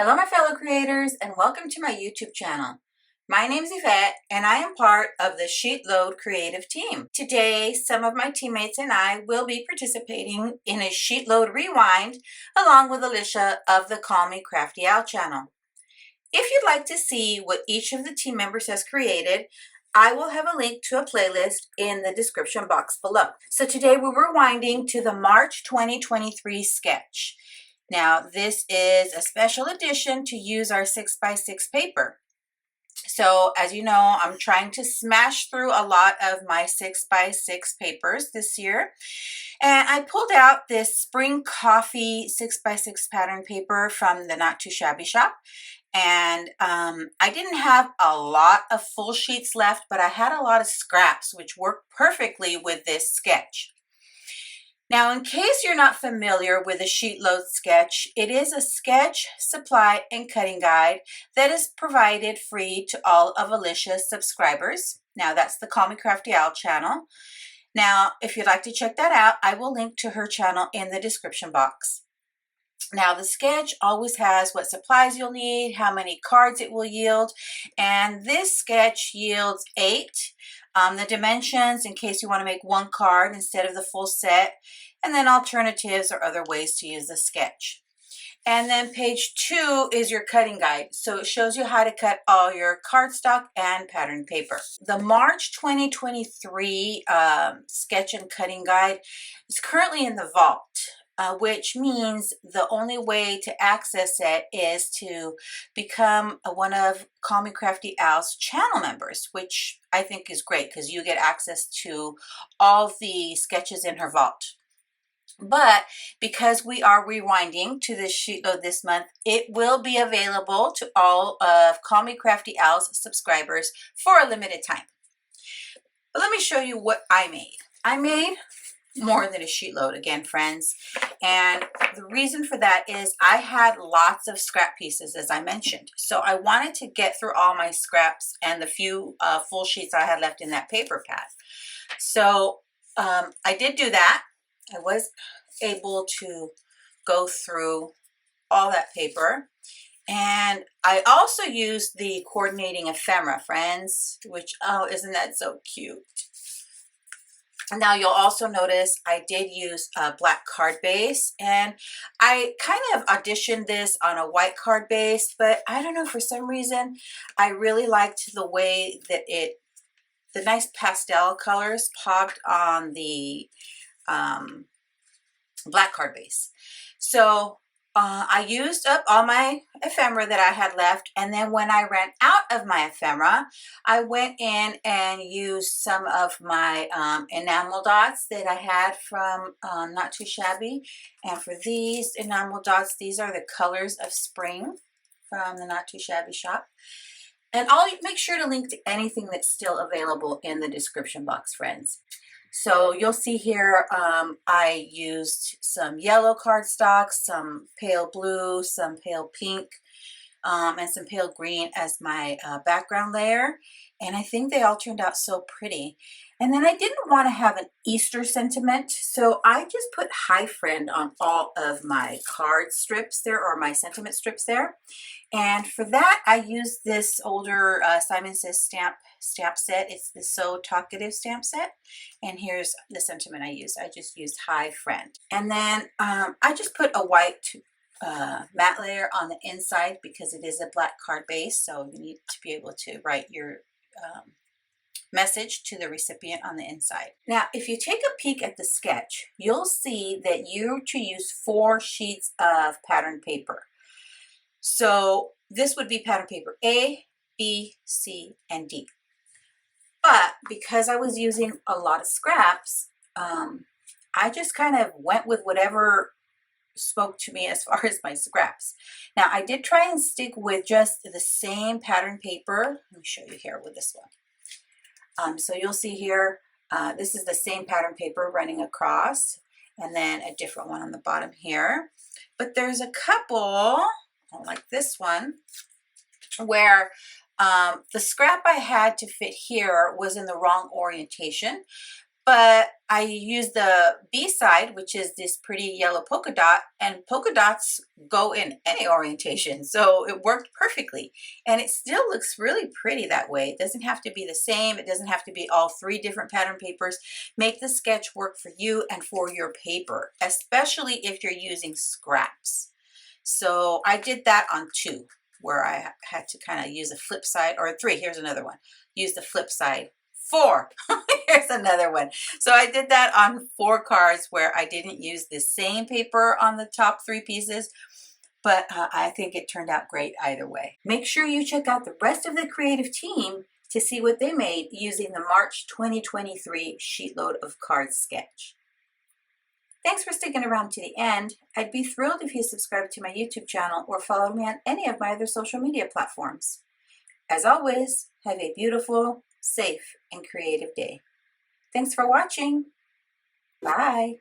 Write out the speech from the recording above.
Hello my fellow creators and welcome to my YouTube channel. My name is Yvette and I am part of the SheetLoad creative team. Today some of my teammates and I will be participating in a SheetLoad rewind along with Alicia of the Call Me Crafty Owl channel. If you'd like to see what each of the team members has created, I will have a link to a playlist in the description box below. So today we're rewinding to the March 2023 sketch. Now this is a special edition to use our 6x6 paper. So as you know, I'm trying to smash through a lot of my 6x6 papers this year. And I pulled out this Spring Coffee 6x6 pattern paper from the Not Too Shabby shop. And I didn't have a lot of full sheets left, but I had a lot of scraps which work perfectly with this sketch. Now, in case you're not familiar with a SheetLoad sketch, it is a sketch, supply, and cutting guide that is provided free to all of Alicia's subscribers. Now, that's the Call Me Crafty Owl channel. Now, if you'd like to check that out, I will link to her channel in the description box. Now, the sketch always has what supplies you'll need, how many cards it will yield, and this sketch yields 8. The dimensions in case you want to make one card instead of the full set, and then alternatives or other ways to use the sketch. And then page 2 is your cutting guide. So it shows you how to cut all your cardstock and pattern paper. The March 2023 sketch and cutting guide is currently in the vault. Which means the only way to access it is to become one of Call Me Crafty Owl's channel members, which I think is great because you get access to all the sketches in her vault. But because we are rewinding to this SheetLoad this month, it will be available to all of Call Me Crafty Owl's subscribers for a limited time. But let me show you what I made. I made more than a SheetLoad again, friends, and the reason for that is I had lots of scrap pieces, as I mentioned, so I wanted to get through all my scraps and the few full sheets I had left in that paper pad. So I did do that. I was able to go through all that paper, and I also used the coordinating ephemera, friends, which, oh, isn't that so cute? Now you'll also notice I did use a black card base, and I kind of auditioned this on a white card base, but I don't know, for some reason I really liked the way that the nice pastel colors popped on the black card base. So I used up all my ephemera that I had left, and then when I ran out of my ephemera, I went in and used some of my enamel dots that I had from Not Too Shabby. And for these enamel dots, these are the colors of spring from the Not Too Shabby shop. And I'll make sure to link to anything that's still available in the description box, friends. So you'll see here I used some yellow cardstock, some pale blue, some pale pink, and some pale green as my background layer. And I think they all turned out so pretty. And then I didn't want to have an Easter sentiment, so I just put Hi Friend on all of my card strips there, or my sentiment strips there. And for that, I used this older Simon Says stamp set. It's the So Talkative stamp set. And here's the sentiment I used. I just used Hi Friend. And then I just put a white matte layer on the inside because it is a black card base, so you need to be able to write your message to the recipient on the inside. Now, if you take a peek at the sketch, you'll see that you're to use 4 sheets of pattern paper. So this would be pattern paper A, B, C, and D. But because I was using a lot of scraps, I just kind of went with whatever spoke to me as far as my scraps. Now, I did try and stick with just the same pattern paper. Let me show you here with this one. So you'll see here, this is the same pattern paper running across, and then a different one on the bottom here. But there's a couple, like this one, where the scrap I had to fit here was in the wrong orientation. but I used the B side, which is this pretty yellow polka dot, and polka dots go in any orientation, so it worked perfectly. And it still looks really pretty that way. It doesn't have to be the same. It doesn't have to be all 3 different pattern papers. Make the sketch work for you and for your paper, especially if you're using scraps. So I did that on 2, where I had to kind of use a flip side, or 3, here's another one. Use the flip side. 4, here's another one. So I did that on 4 cards where I didn't use the same paper on the top 3 pieces, but I think it turned out great either way. Make sure you check out the rest of the creative team to see what they made using the March 2023 Sheetload of Cards sketch. Thanks for sticking around to the end. I'd be thrilled if you subscribe to my YouTube channel or follow me on any of my other social media platforms. As always, have a beautiful, safe, and creative day. Thanks for watching. Bye.